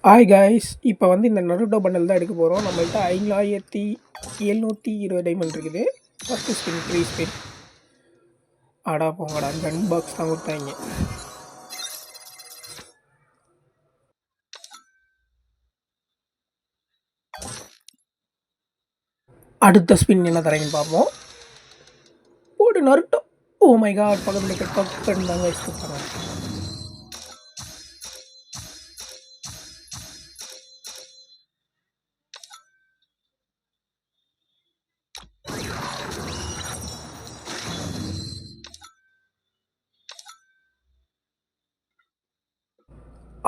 Hi guys! இப்போ இந்த Naruto bundle தான் எடுக்க போறோம். நம்மள்ட்ட 5720 டைமண்ட் இருக்குது. First spin free spin. அடா போங்கடா! கன் பாக்ஸ் தான் குடுத்தாய்ங்க. அடுத்த ஸ்பின் என்ன தராங்கன்னு பார்ப்போம். போடு நருட்டோ! Oh my God! பக்கத்துல இருக்க டோக்கன் தான் காய்ஸ் குடுத்தாங்க.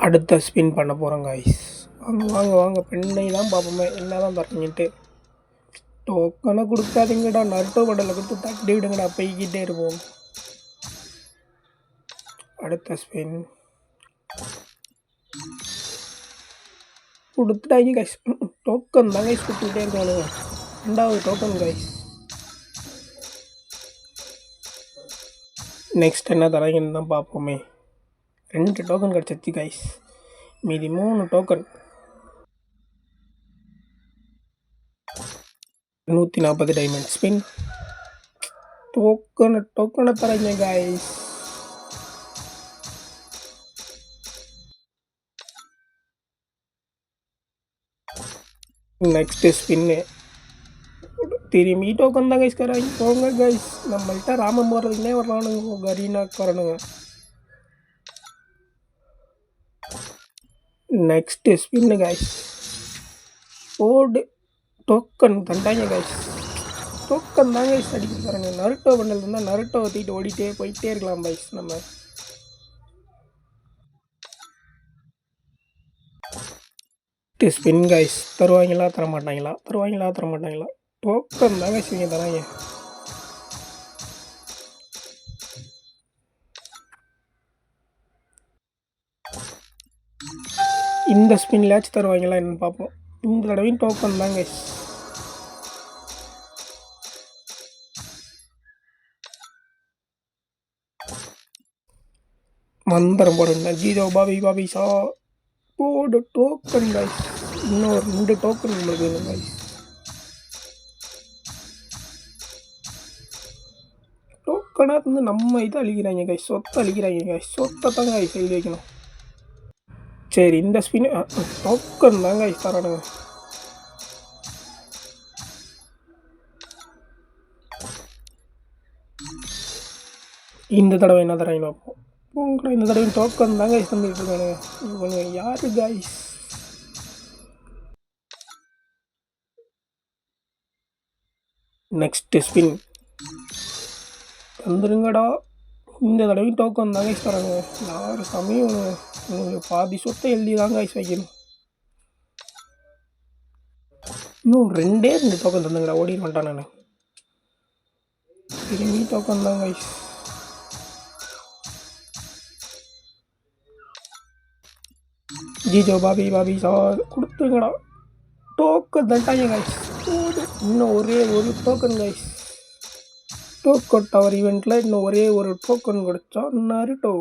அடுத்த ஸ்பின் பண்ண போறோம் காய்ஸ். வாங்க பெண்ணை தான் பார்ப்போமே என்னதான் தரீங்கன்ட்டு. டோக்கனை கொடுக்காதீங்கடா, நருட்டோ பண்டலை கொடுத்து தட்டி விடுங்கடா, போய்கிட்டே இருப்போம். அடுத்த ஸ்பின் கொடுத்துட்டாங்க கைஸ். டோக்கன் தான் கைஸ் கொடுத்துக்கிட்டே இருக்கானுங்க. ரெண்டாவது டோக்கன் கைஸ். நெக்ஸ்ட் என்ன தராங்கன்னு தான் பார்ப்போமே. 2 டோக்கன் கிடச்சிச்சு கைஸ். மீதி 3 டோக்கன். 140 diamond spin. டோக்கனை தராங்க கைஸ். நெக்ஸ்ட் ஸ்பின்னு திரும்பி டோக்கன் தான் கைஸ் தராங்க. போங்க கைஸ், நம்மள்கிட்ட ராமம் போடுறதுக்குனே வரலானுங்க, கரீனாக்கு வரணுங்க. நெக்ஸ்ட் ஸ்பின்னு கைஸ். போடு டோக்கன் தண்டாங்க கைஸ். டோக்கன் தான் கைஸ் அடிக்க தராங்க. நருட்டோ பண்டல் இருந்தால் நருட்டோவை தூக்கிட்டு ஓடிட்டே போயிட்டே இருக்கலாம் கைஸ். நம்ம ஸ்பின் கைஸ். தருவாங்களா தரமாட்டாங்களா? டோக்கன் தான் கைஸ் இவங்க தராங்க. இந்த ஸ்பின்லாச்சும் தருவாங்களா என்னன்னு பார்ப்போம். இந்த தடவையும் டோக்கன் தான் கைஸ். மந்திரம் போடுங்க. ஜீரோ பாபி சா. போடு டோக்கன் கைஸ். இன்னும் 2 டோக்கன் உங்களுக்கு வேணும் கைஸ். டோக்கனாக நம்ம இதை அழிக்கிறாங்க கைஸ். சொத்தை அழிக்கிறாங்க கைஸ். சொத்தை தான் கைஸ் எழுதி வைக்கணும். சரி, இந்த ஸ்பின் டோக்கன் தான் கைஸ் தரானுங்க. இந்த தடவை என்ன தராங்க பார்ப்போம். உங்களை இந்த தடவை டோக்கன் தான் கைஸ் தந்துட்டு இருக்கானுங்க. இவங்க யாரு கைஸ்? Next spin தந்துருங்கடா. இந்த தடவை டோக்கன் தான் கைஸ் தராங்க. யார் சமயம் உங்களுக்கு பாதி சொத்தை எழுதி தான் கைஸ் வைக்கணும். இன்னும் 2 டோக்கன் தந்துங்கடா, ஓடி வந்துட்டான் நான். திரும்பி டோக்கன் தான் கைஸ். ஜீஜோ பாபி சா கொடுத்துங்கடா. டோக்கன் தண்டாங்க கைஸ். இன்னும் ஒரே ஒரு டோக்கன் கைஸ். டோக்கன் டவர் ஈவெண்ட்டில் இன்னும் ஒரே ஒரு டோக்கன் கொடுத்தா நருட்டோ.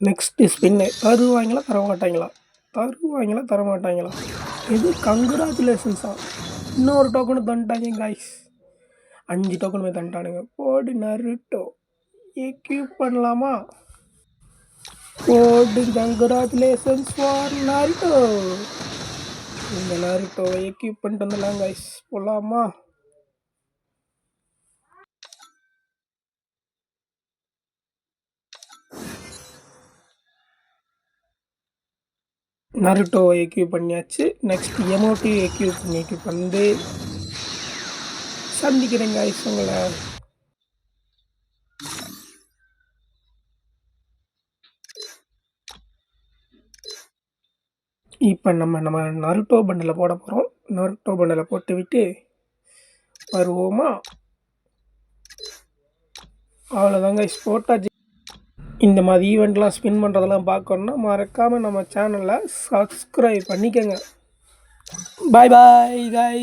நெக்ஸ்ட் ஸ்பின்னு தருவாங்களா தரமாட்டாங்களா? இது கங்க்ராச்சுலேஷன்ஸா. இன்னொரு டோக்கனு தந்துட்டாங்க கைஸ். 5 டோக்கனுமே தந்துட்டானுங்க. போடு நருட்டோ. எக்யூப் பண்ணலாமா? போடு கங்க்ராச்சுலேஷன்ஸ் ஃபார் நருட்டோ. இந்த நருட்டோவை எக்யூப் பண்ணிட்டு வந்துடலாம் கைஸ். போகலாமா? நருட்டோவை எக்யூப் பண்ணியாச்சு. நெக்ஸ்ட் எமோட்டி எக்யூப் பண்ணிட்டு வந்து சந்திக்கிறேன் கைஸ் உங்களை. இப்போ நம்ம நருட்டோ பண்டிலை போட போகிறோம். நருட்டோ பண்டிலை போட்டு விட்டு வருவோமா? அவ்வளோதாங்க கைஸ், போட்டாச்சு. இந்த மாதிரி ஈவெண்ட்லாம் ஸ்பின் பண்ணுறதெல்லாம் பார்க்கணுன்னா மறக்காமல் நம்ம சேனலை சப்ஸ்கிரைப் பண்ணிக்கோங்க. பாய் பாய் கைஸ்.